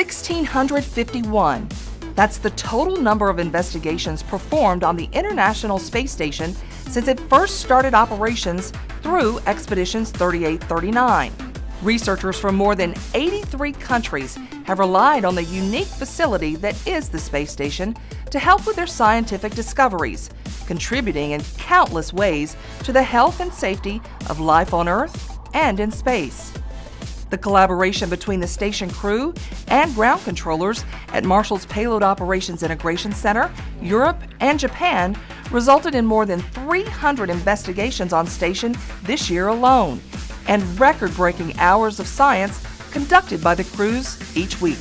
1,651. That's the total number of investigations performed on the International Space Station since it first started operations through Expeditions 38-39. Researchers from more than 83 countries have relied on the unique facility that is the space station to help with their scientific discoveries, contributing in countless ways to the health and safety of life on Earth and in space. The collaboration between the station crew and ground controllers at Marshall's Payload Operations Integration Center, Europe, and Japan resulted in more than 300 investigations on station this year alone, and record-breaking hours of science conducted by the crews each week.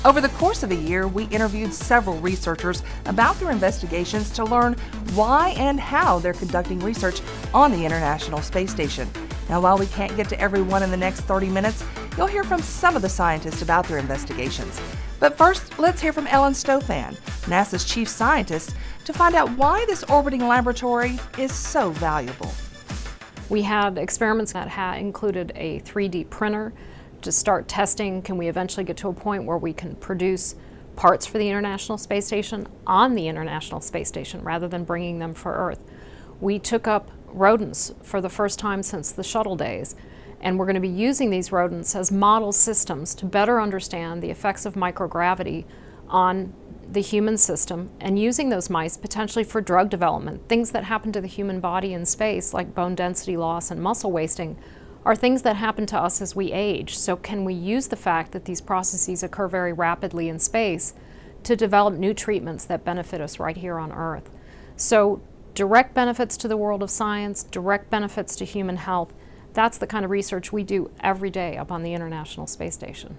Over the course of a year, we interviewed several researchers about their investigations to learn why and how they're conducting research on the International Space Station. Now, while we can't get to everyone in the next 30 minutes, you'll hear from some of the scientists about their investigations. But first, let's hear from Ellen Stofan, NASA's chief scientist, to find out why this orbiting laboratory is so valuable. We had experiments that included a 3D printer to start testing. Can we eventually get to a point where we can produce parts for the International Space Station on the International Space Station rather than bringing them for Earth? We took up rodents for the first time since the shuttle days, and we're going to be using these rodents as model systems to better understand the effects of microgravity on the human system, and using those mice potentially for drug development. Things that happen to the human body in space, like bone density loss and muscle wasting, are things that happen to us as we age. So can we use the fact that these processes occur very rapidly in space to develop new treatments that benefit us right here on Earth? So direct benefits to the world of science, direct benefits to human health, that's the kind of research we do every day up on the International Space Station.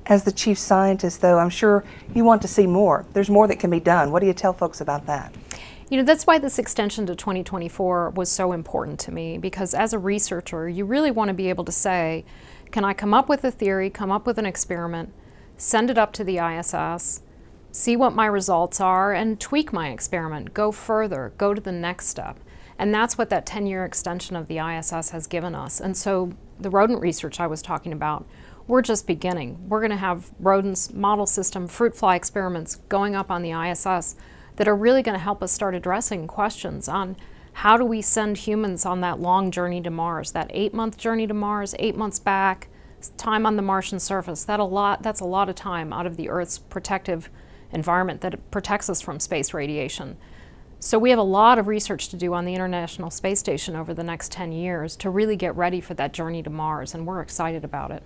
As the chief scientist, though, I'm sure you want to see more. There's more that can be done. What do you tell folks about that? You know, that's why this extension to 2024 was so important to me, because as a researcher, you really want to be able to say, can I come up with a theory, come up with an experiment, send it up to the ISS, see what my results are, and tweak my experiment, go further, go to the next step. And that's what that 10-year extension of the ISS has given us. And so the rodent research I was talking about, we're just beginning. We're going to have rodents, model system, fruit fly experiments going up on the ISS that are really going to help us start addressing questions on how do we send humans on that long journey to Mars, that 8-month journey to Mars, 8 months back, time on the Martian surface. That's a lot of time out of the Earth's protective environment that protects us from space radiation. So we have a lot of research to do on the International Space Station over the next 10 years to really get ready for that journey to Mars, and we're excited about it.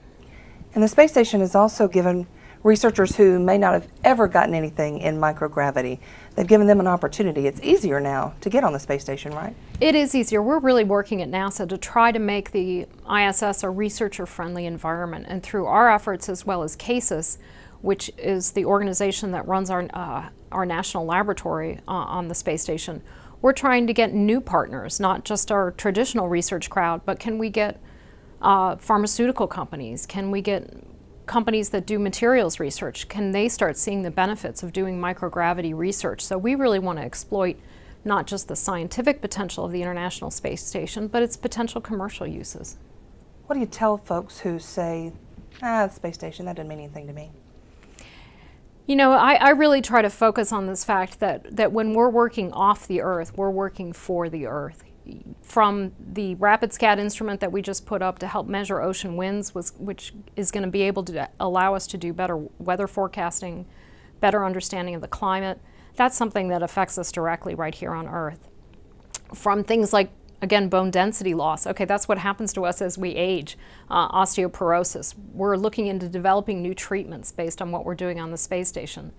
And the space station has also given researchers who may not have ever gotten anything in microgravity, they've given them an opportunity. It's easier now to get on the space station, right? It is easier. We're really working at NASA to try to make the ISS a researcher-friendly environment. And through our efforts, as well as CASIS, which is the organization that runs our national laboratory on the space station, we're trying to get new partners, not just our traditional research crowd, but can we get pharmaceutical companies? Can we get companies that do materials research? Can they start seeing the benefits of doing microgravity research? So we really want to exploit not just the scientific potential of the International Space Station, but its potential commercial uses. What do you tell folks who say, the space station, that didn't mean anything to me? You know, I really try to focus on this fact that when we're working off the Earth, we're working for the Earth. From the RapidSCAT instrument that we just put up to help measure ocean winds, which is going to be able to allow us to do better weather forecasting, better understanding of the climate, that's something that affects us directly right here on Earth. From things like, again, bone density loss. Okay, that's what happens to us as we age. Osteoporosis. We're looking into developing new treatments based on what we're doing on the space station.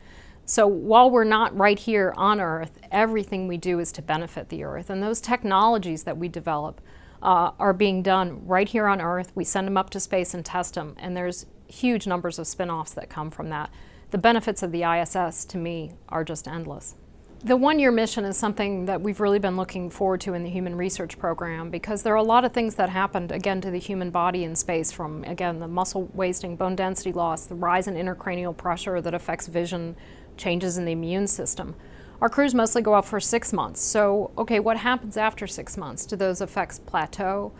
So while we're not right here on Earth, everything we do is to benefit the Earth. And those technologies that we develop are being done right here on Earth. We send them up to space and test them, and there's huge numbers of spin-offs that come from that. The benefits of the ISS, to me, are just endless. The one-year mission is something that we've really been looking forward to in the Human Research Program, because there are a lot of things that happened, again, to the human body in space, from, again, the muscle wasting, bone density loss, the rise in intracranial pressure that affects vision, changes in the immune system. Our crews mostly go out for 6 months. So, okay, what happens after 6 months? Do those effects plateau?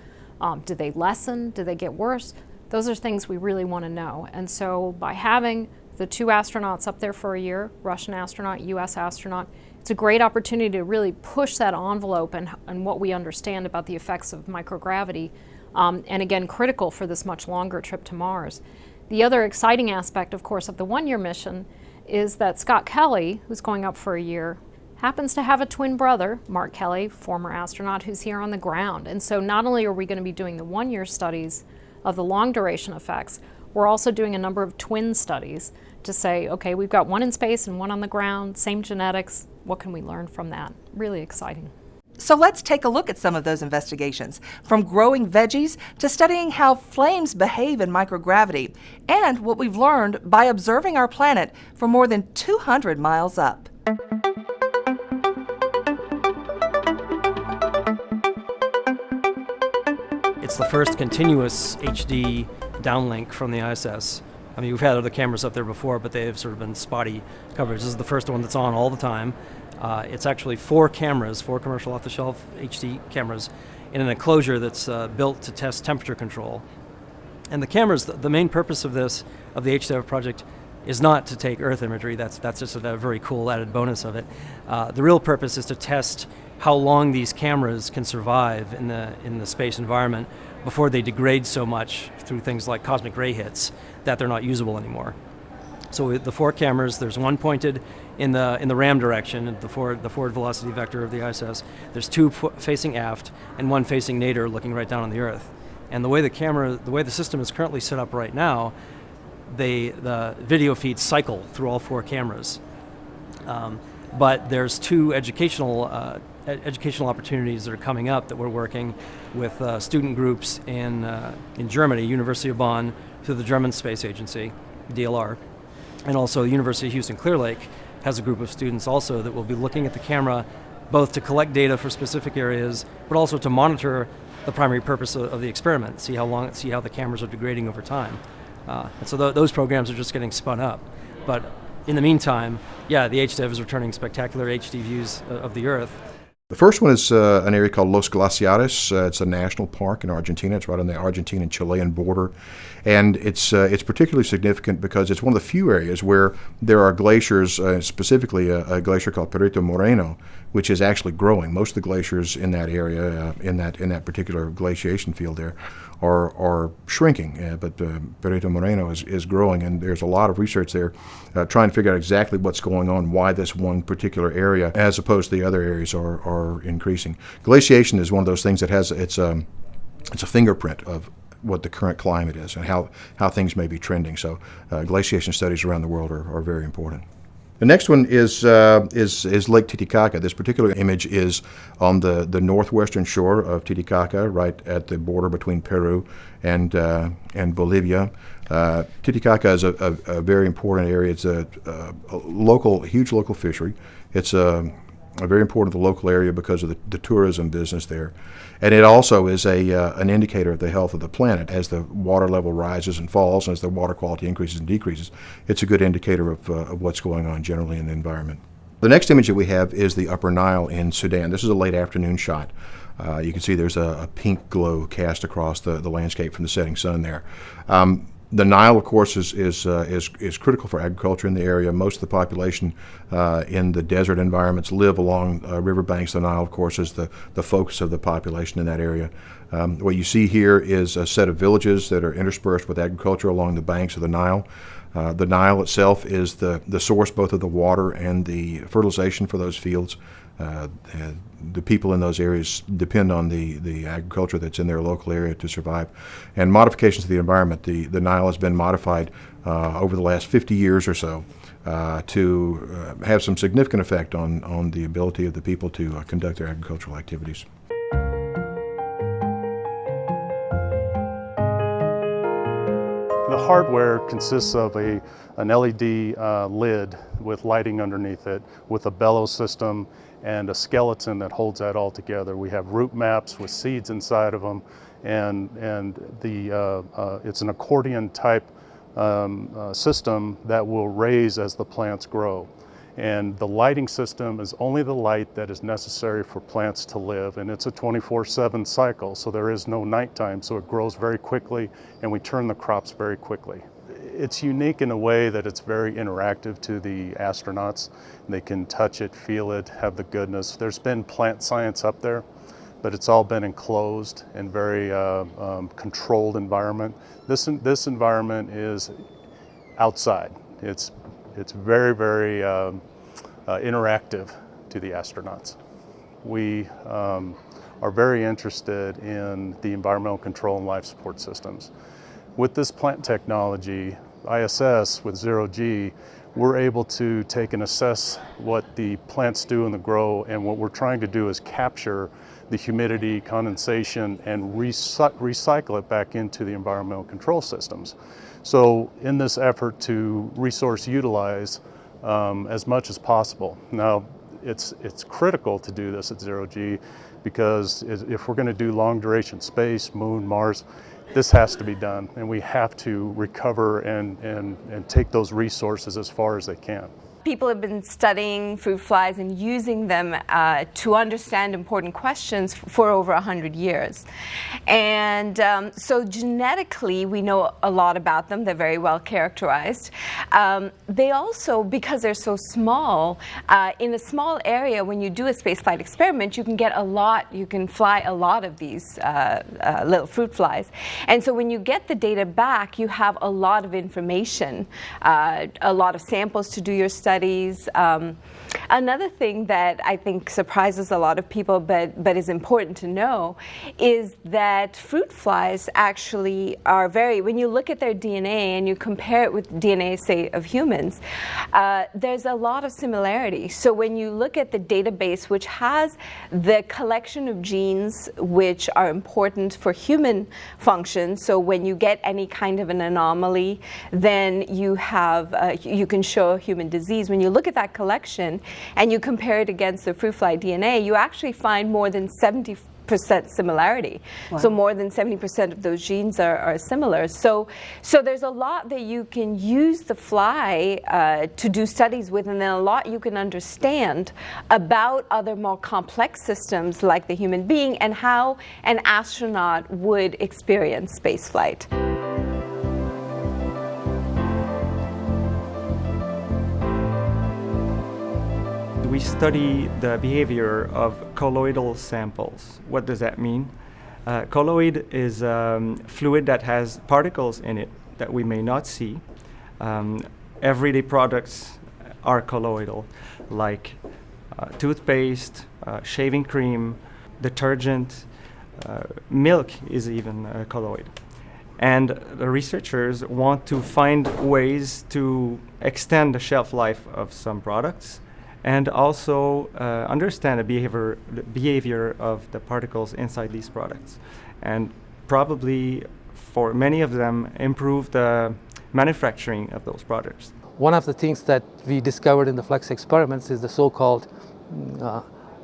Do they lessen? Do they get worse? Those are things we really want to know. And so by having the 2 astronauts up there for a year, Russian astronaut, US astronaut, it's a great opportunity to really push that envelope and what we understand about the effects of microgravity, and again, critical for this much longer trip to Mars. The other exciting aspect, of course, of the 1-year mission is that Scott Kelly, who's going up for a year, happens to have a twin brother, Mark Kelly, former astronaut, who's here on the ground. And so not only are we going to be doing the 1-year studies of the long duration effects, we're also doing a number of twin studies to say, okay, we've got one in space and one on the ground, same genetics, what can we learn from that? Really exciting. So let's take a look at some of those investigations, from growing veggies to studying how flames behave in microgravity, and what we've learned by observing our planet from more than 200 miles up. It's the first continuous HD downlink from the ISS. I mean, we've had other cameras up there before, but they have sort of been spotty coverage. This is the first one that's on all the time. It's actually 4 cameras, 4 commercial off-the-shelf HD cameras, in an enclosure that's built to test temperature control. And the cameras, the main purpose of this, of the HDEV project, is not to take Earth imagery. That's just a very cool added bonus of it. The real purpose is to test how long these cameras can survive in the space environment before they degrade so much through things like cosmic ray hits that they're not usable anymore. So with the 4 cameras, there's one pointed in the ram direction, the forward velocity vector of the ISS. There's 2 facing aft and 1 facing nadir, looking right down on the Earth. And the way the system is currently set up right now, the video feeds cycle through all 4 cameras. But there's 2 educational opportunities that are coming up that we're working with student groups in Germany, University of Bonn, through the German Space Agency, DLR, and also the University of Houston Clear Lake has a group of students also that will be looking at the camera both to collect data for specific areas, but also to monitor the primary purpose of the experiment, see how the cameras are degrading over time. And so those programs are just getting spun up. But in the meantime, yeah, the HDEV is returning spectacular HD views of the Earth. The first one is an area called Los Glaciares. It's a national park in Argentina. It's right on the Argentine and Chilean border. And it's particularly significant because it's one of the few areas where there are glaciers, specifically a glacier called Perito Moreno, which is actually growing. Most of the glaciers in that area, in that particular glaciation field there, are shrinking. But Perito Moreno is growing, and there's a lot of research there trying to figure out exactly what's going on, why this one particular area, as opposed to the other areas, are increasing. Glaciation is one of those things that has it's a fingerprint of what the current climate is and how things may be trending. So glaciation studies around the world are very important. The next one is Lake Titicaca. This particular image is on the northwestern shore of Titicaca, right at the border between Peru and Bolivia. Titicaca is a very important area. It's a huge local fishery. It's very important to the local area because of the tourism business there. And it also is an indicator of the health of the planet. As the water level rises and falls, and as the water quality increases and decreases, it's a good indicator of what's going on generally in the environment. The next image that we have is the Upper Nile in Sudan. This is a late afternoon shot. You can see there's a pink glow cast across the landscape from the setting sun there. The Nile, of course, is critical for agriculture in the area. Most of the population in the desert environments live along riverbanks. The Nile, of course, is the focus of the population in that area. What you see here is a set of villages that are interspersed with agriculture along the banks of the Nile. The Nile itself is the source both of the water and the fertilization for those fields. The people in those areas depend on the agriculture that's in their local area to survive. And modifications to the environment, the Nile has been modified over the last 50 years or so to have some significant effect on the ability of the people to conduct their agricultural activities. The hardware consists of an LED lid with lighting underneath it, with a bellows system and a skeleton that holds that all together. We have root maps with seeds inside of them, and it's an accordion type system that will raise as the plants grow. And the lighting system is only the light that is necessary for plants to live, and it's a 24/7 cycle, so there is no nighttime, so it grows very quickly and we turn the crops very quickly. It's unique in a way that it's very interactive to the astronauts. They can touch it, feel it, have the goodness. There's been plant science up there, but it's all been enclosed and very controlled environment. This environment is outside. It's very, very interactive to the astronauts. We are very interested in the environmental control and life support systems. With this plant technology, ISS with 0G, we're able to take and assess what the plants do in the grow, and what we're trying to do is capture the humidity, condensation, and recycle it back into the environmental control systems. So in this effort to resource utilize as much as possible. Now, it's critical to do this at 0G, because if we're going to do long duration space, Moon, Mars, this has to be done, and we have to recover and take those resources as far as they can. People have been studying fruit flies and using them to understand important questions for over 100 years. And so genetically, we know a lot about them. They're very well characterized. They also, because they're so small, in a small area, when you do a spaceflight experiment, you can get a lot, you can fly a lot of these little fruit flies. And so when you get the data back, you have a lot of information, a lot of samples to do your studies. Another thing that I think surprises a lot of people, but is important to know, is that fruit flies actually are when you look at their DNA and you compare it with DNA, say, of humans, there's a lot of similarity. So when you look at the database, which has the collection of genes which are important for human function, so when you get any kind of an anomaly, then you can show human disease. When you look at that collection and you compare it against the fruit fly DNA, you actually find more than 70% similarity. Wow. So more than 70% of those genes are similar. So there's a lot that you can use the fly to do studies with, and then a lot you can understand about other more complex systems like the human being and how an astronaut would experience spaceflight. We study the behavior of colloidal samples. What does that mean? Colloid is fluid that has particles in it that we may not see. Everyday products are colloidal, like toothpaste, shaving cream, detergent, milk is even colloid. And the researchers want to find ways to extend the shelf life of some products, and also understand the behavior of the particles inside these products, and probably for many of them improve the manufacturing of those products. One of the things that we discovered in the FLEX experiments is the so-called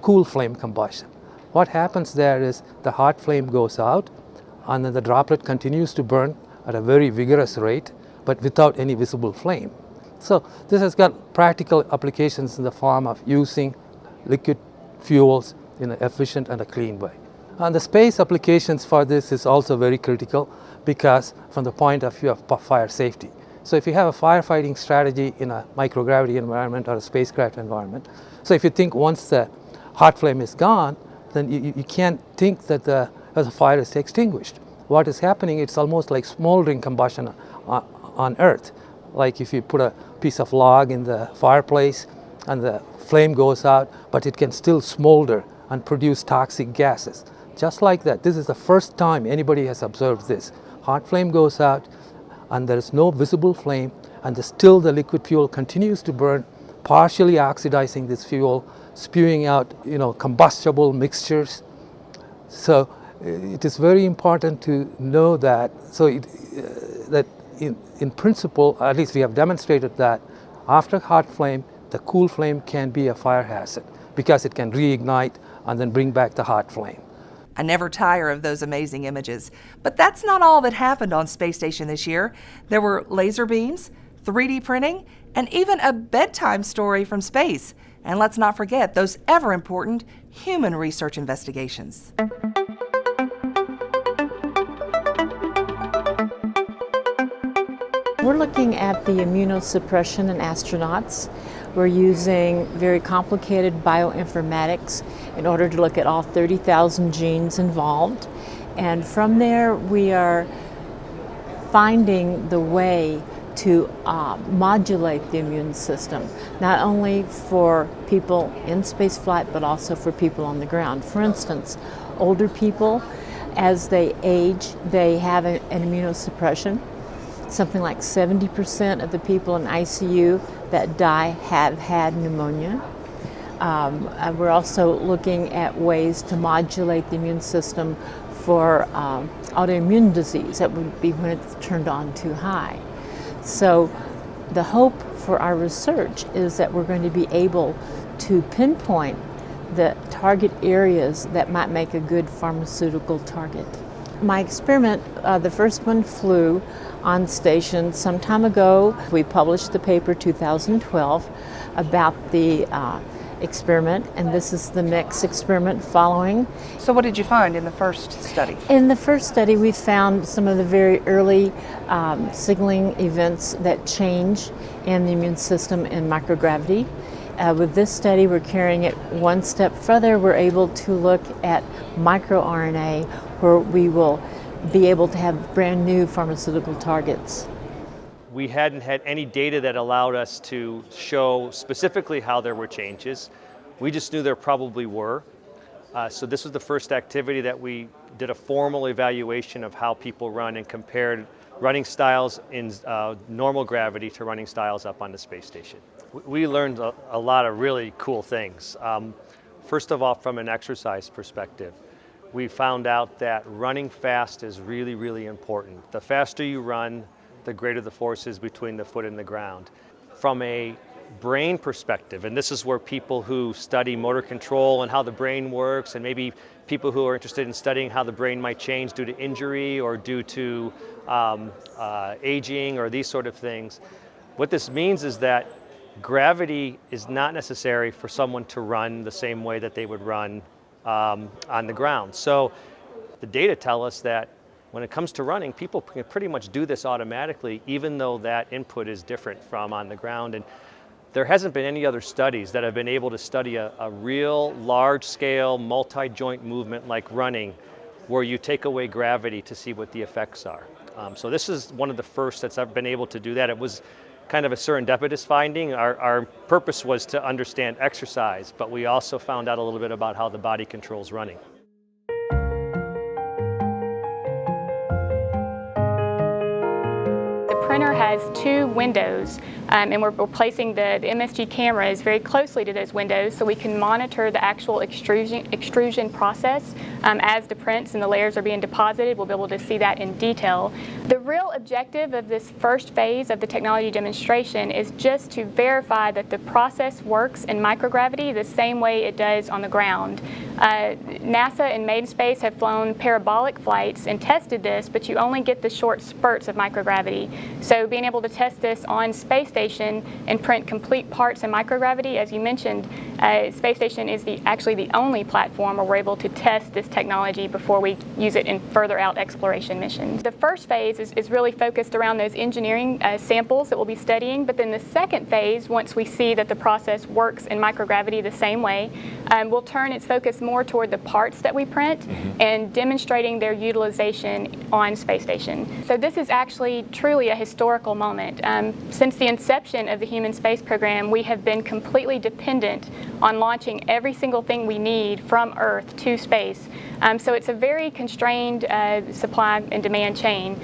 cool flame combustion. What happens there is the hot flame goes out, and then the droplet continues to burn at a very vigorous rate, but without any visible flame. So this has got practical applications in the form of using liquid fuels in an efficient and a clean way. And the space applications for this is also very critical, because from the point of view of fire safety. So if you have a firefighting strategy in a microgravity environment or a spacecraft environment, so if you think once the hot flame is gone, then you can't think that the fire is extinguished. What is happening, it's almost like smoldering combustion on Earth. Like if you put a piece of log in the fireplace and the flame goes out, but it can still smolder and produce toxic gases. Just like that, this is the first time anybody has observed this. Hot flame goes out and there is no visible flame, and still the liquid fuel continues to burn, partially oxidizing this fuel, spewing out combustible mixtures. So it is very important to know that. So that in principle, at least we have demonstrated that after hot flame, the cool flame can be a fire hazard, because it can reignite and then bring back the hot flame. I never tire of those amazing images. But that's not all that happened on Space Station this year. There were laser beams, 3D printing, and even a bedtime story from space. And let's not forget those ever-important human research investigations. We're looking at the immunosuppression in astronauts. We're using very complicated bioinformatics in order to look at all 30,000 genes involved. And from there, we are finding the way to modulate the immune system, not only for people in space flight, but also for people on the ground. For instance, older people, as they age, they have an immunosuppression. Something like 70% of the people in ICU that die have had pneumonia. We're also looking at ways to modulate the immune system for autoimmune disease. That would be when it's turned on too high. So the hope for our research is that we're going to be able to pinpoint the target areas that might make a good pharmaceutical target. My experiment, the first one flew on station some time ago. We published the paper 2012 about the experiment, and this is the next experiment following. So what did you find in the first study? In the first study, we found some of the very early signaling events that change in the immune system in microgravity. With this study, we're carrying it one step further. We're able to look at microRNA, where we will be able to have brand new pharmaceutical targets. We hadn't had any data that allowed us to show specifically how there were changes. We just knew there probably were. So this was the first activity that we did a formal evaluation of how people run and compared running styles in normal gravity to running styles up on the space station. We learned a lot of really cool things. First of all, from an exercise perspective, we found out that running fast is really, really important. The faster you run, the greater the force is between the foot and the ground. From a brain perspective, and this is where people who study motor control and how the brain works, and maybe people who are interested in studying how the brain might change due to injury or due to aging or these sort of things, what this means is that gravity is not necessary for someone to run the same way that they would run on the ground. So the data tell us that when it comes to running, people can pretty much do this automatically, even though that input is different from on the ground. And there hasn't been any other studies that have been able to study a real large-scale multi-joint movement like running, where you take away gravity to see what the effects are. So this is one of the first that's ever been able to do that. It was kind of a serendipitous finding. Our purpose was to understand exercise, but we also found out a little bit about how the body controls running. The printer has two windows, and we're placing the MSG cameras very closely to those windows so we can monitor the actual extrusion process as the prints and the layers are being deposited. We'll be able to see that in detail. The real objective of this first phase of the technology demonstration is just to verify that the process works in microgravity the same way it does on the ground. NASA and Maiden Space have flown parabolic flights and tested this, but you only get the short spurts of microgravity. So being able to test this on space station and print complete parts in microgravity, as you mentioned, space station is actually the only platform where we're able to test this technology before we use it in further out exploration missions. The first phase is really focused around those engineering samples that we'll be studying, but then the second phase, once we see that the process works in microgravity the same way, we'll turn its focus more toward the parts that we print and demonstrating their utilization on space station. So this is actually truly a historical moment. Since the inception of the human space program, we have been completely dependent on launching every single thing we need from Earth to space. So it's a very constrained supply and demand chain.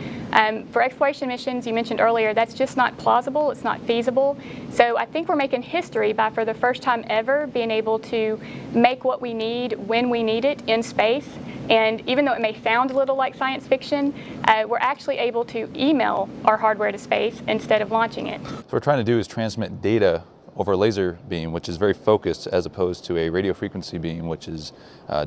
For exploration missions, you mentioned earlier, that's just not plausible, it's not feasible. So I think we're making history by, for the first time ever, being able to make what we need when we need it in space. And even though it may sound a little like science fiction, we're actually able to email our hardware to space instead of launching it. So what we're trying to do is transmit data over a laser beam, which is very focused, as opposed to a radio frequency beam, which is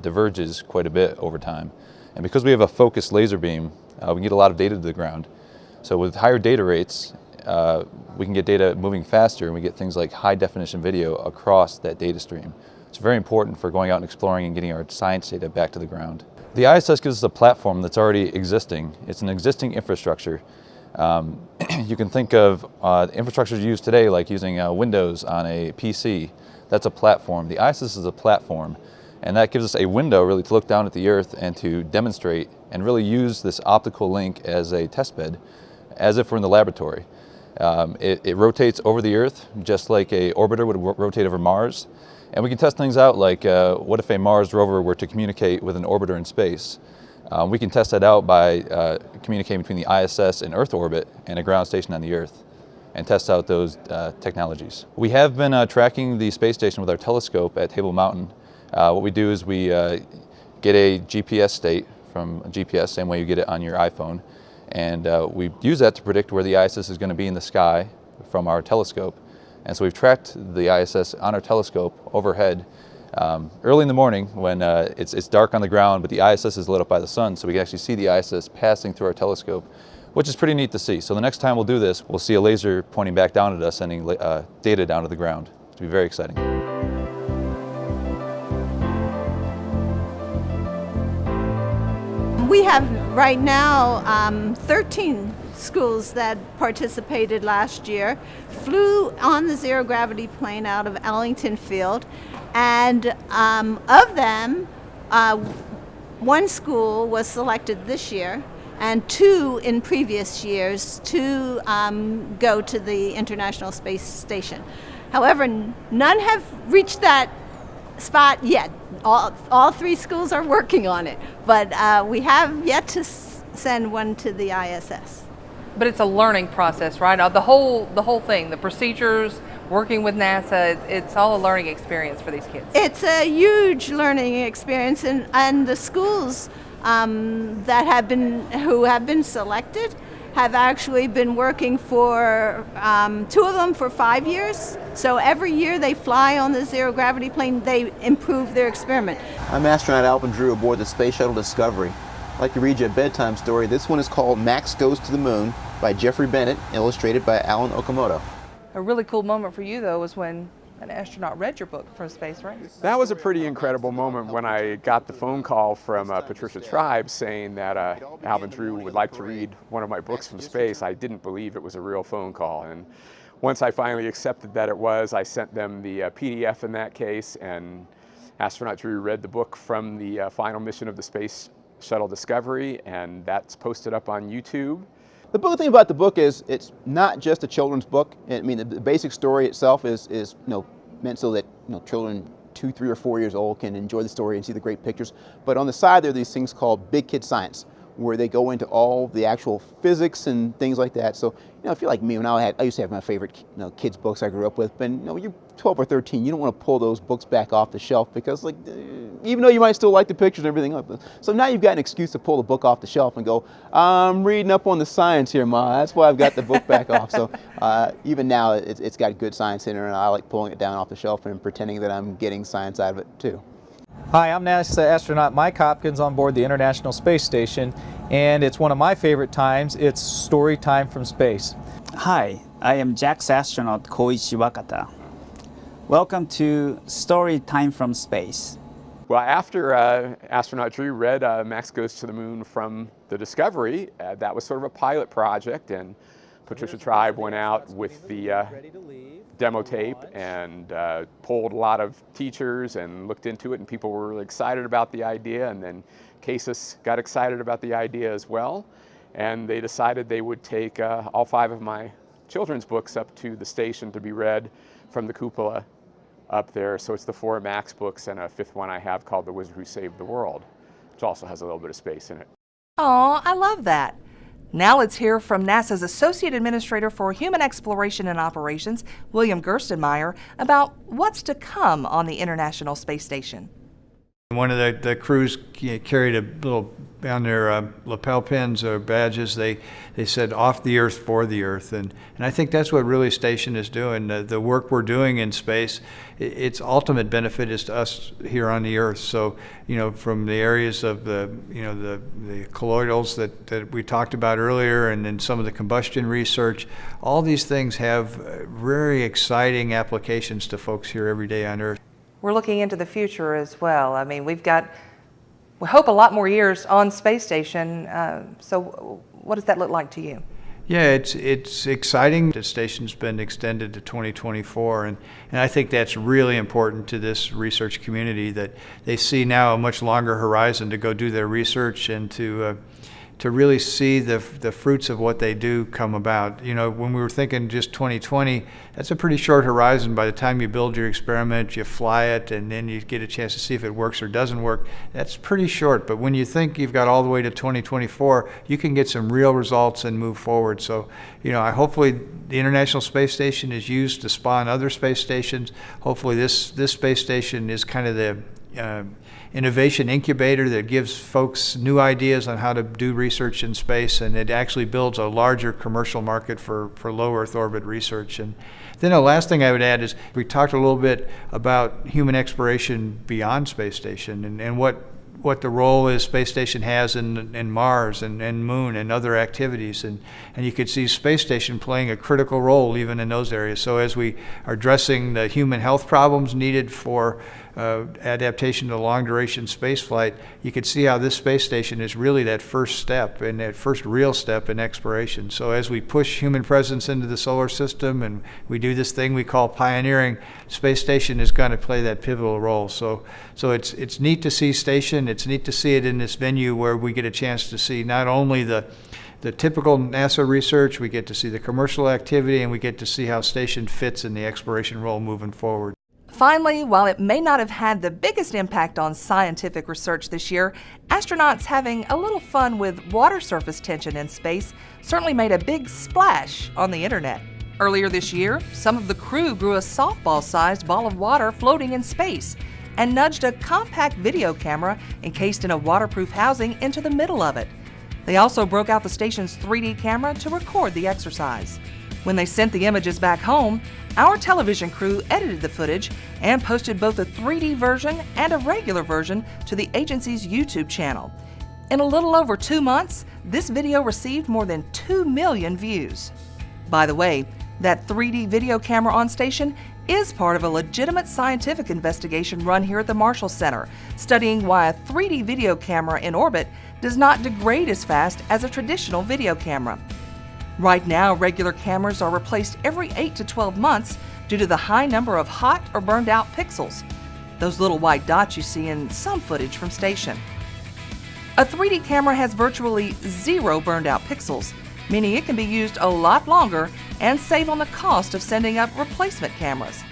diverges quite a bit over time. And because we have a focused laser beam, we can get a lot of data to the ground. So with higher data rates, we can get data moving faster, and we get things like high definition video across that data stream. It's very important for going out and exploring and getting our science data back to the ground. The ISS gives us a platform that's already existing. It's an existing infrastructure. You can think of infrastructure used today like using Windows on a PC. That's a platform. The ISS is a platform, and that gives us a window really to look down at the Earth and to demonstrate and really use this optical link as a test bed, as if we're in the laboratory. It rotates over the Earth just like a orbiter would rotate over Mars. And we can test things out like what if a Mars rover were to communicate with an orbiter in space? We can test that out by communicating between the ISS in Earth orbit and a ground station on the Earth and test out those technologies. We have been tracking the space station with our telescope at Table Mountain. What we do is we get a GPS state from a GPS, same way you get it on your iPhone, and we use that to predict where the ISS is going to be in the sky from our telescope. And so we've tracked the ISS on our telescope overhead early in the morning when it's dark on the ground, but the ISS is lit up by the sun, so we can actually see the ISS passing through our telescope, which is pretty neat to see. So the next time we'll do this, we'll see a laser pointing back down at us, sending data down to the ground. It'll be very exciting. We have right now 13 schools that participated last year, flew on the zero gravity plane out of Ellington Field, and of them, one school was selected this year and 2 in previous years to go to the International Space Station. However, none have reached that spot yet. All 3 schools are working on it, but we have yet to send one to the ISS. But it's a learning process, right? The whole thing, the procedures, working with NASA, it's all a learning experience for these kids. It's a huge learning experience, and the schools who have been selected have actually been working for 2 of them for 5 years. So every year they fly on the zero gravity plane, they improve their experiment. I'm astronaut Alvin Drew aboard the Space Shuttle Discovery. I'd like to read you a bedtime story. This one is called Max Goes to the Moon by Jeffrey Bennett, illustrated by Alan Okamoto. A really cool moment for you, though, was when an astronaut read your book from space, right? That was a pretty incredible moment when I got the phone call from Patricia Tribe saying that Alvin Drew would like to read one of my books from space. I didn't believe it was a real phone call, and once I finally accepted that it was, I sent them the PDF in that case, and astronaut Drew read the book from the final mission of the Space Shuttle Discovery, and that's posted up on YouTube. The good thing about the book is it's not just a children's book. I mean, the basic story itself is meant so that children 2, 3, or 4 years old can enjoy the story and see the great pictures. But on the side there are these things called Big Kid Science, where they go into all the actual physics and things like that. So if you're like me, when I used to have my favorite kids books I grew up with, but when you're 12 or 13, you don't want to pull those books back off the shelf because even though you might still like the pictures and everything like that. So now you've got an excuse to pull the book off the shelf and go, I'm reading up on the science here, Ma. That's why I've got the book back off. So even now it's got good science in it, and I like pulling it down off the shelf and pretending that I'm getting science out of it too. Hi, I'm NASA astronaut Mike Hopkins on board the International Space Station, and it's one of my favorite times. It's story time from space. Hi, I am JAXA astronaut Koichi Wakata. Welcome to Story Time from Space. Well, after astronaut Drew read Max Goes to the Moon from the Discovery, that was sort of a pilot project, and Patricia Tribe went out with the demo tape and polled a lot of teachers and looked into it, and people were really excited about the idea, and then CASIS got excited about the idea as well, and they decided they would take all 5 of my children's books up to the station to be read from the cupola up there. So it's the 4 Max books and a 5th one I have called The Wizard Who Saved the World, which also has a little bit of space in it. Oh, I love that. Now let's hear from NASA's Associate Administrator for Human Exploration and Operations, William Gerstenmaier, about what's to come on the International Space Station. One of the crews carried a little on their lapel pins or badges. They said "Off the Earth, for the Earth," and I think that's what really Station is doing. The work we're doing in space, its ultimate benefit is to us here on the Earth. So from the areas of the colloidals that we talked about earlier, and then some of the combustion research, all these things have very exciting applications to folks here every day on Earth. We're looking into the future as well. I mean, we hope a lot more years on space station. So what does that look like to you? Yeah, it's exciting. The station's been extended to 2024, and I think that's really important to this research community, that they see now a much longer horizon to go do their research and to really see the fruits of what they do come about. When we were thinking just 2020, that's a pretty short horizon. By the time you build your experiment, you fly it, and then you get a chance to see if it works or doesn't work, that's pretty short. But when you think you've got all the way to 2024, you can get some real results and move forward. So, hopefully the International Space Station is used to spawn other space stations. Hopefully this space station is kind of the innovation incubator that gives folks new ideas on how to do research in space, and it actually builds a larger commercial market for low Earth orbit research. And then the last thing I would add is we talked a little bit about human exploration beyond space station and what the role is space station has in Mars and Moon and other activities, and you could see space station playing a critical role even in those areas. So as we are addressing the human health problems needed for adaptation to long duration space flight, you could see how this space station is really that first step and that first real step in exploration. So as we push human presence into the solar system and we do this thing we call pioneering, space station is going to play that pivotal role. So it's neat to see station. It's neat to see it in this venue where we get a chance to see not only the typical NASA research, we get to see the commercial activity, and we get to see how station fits in the exploration role moving forward. Finally, while it may not have had the biggest impact on scientific research this year, astronauts having a little fun with water surface tension in space certainly made a big splash on the internet. Earlier this year, some of the crew grew a softball-sized ball of water floating in space and nudged a compact video camera encased in a waterproof housing into the middle of it. They also broke out the station's 3D camera to record the exercise. When they sent the images back home, our television crew edited the footage and posted both a 3D version and a regular version to the agency's YouTube channel. In a little over 2 months, this video received more than 2 million views. By the way, that 3D video camera on station is part of a legitimate scientific investigation run here at the Marshall Center, studying why a 3D video camera in orbit does not degrade as fast as a traditional video camera. Right now, regular cameras are replaced every 8 to 12 months due to the high number of hot or burned out pixels, those little white dots you see in some footage from station. A 3D camera has virtually 0 burned out pixels, meaning it can be used a lot longer and save on the cost of sending up replacement cameras.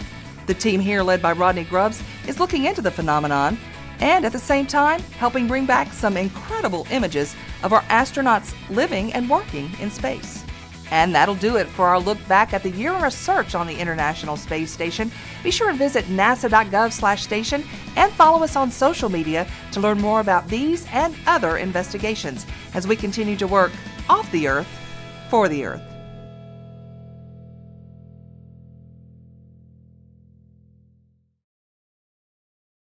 The team here, led by Rodney Grubbs, is looking into the phenomenon and at the same time helping bring back some incredible images of our astronauts living and working in space. And that'll do it for our look back at the year in research on the International Space Station. Be sure to visit nasa.gov/station and follow us on social media to learn more about these and other investigations as we continue to work off the Earth, for the Earth.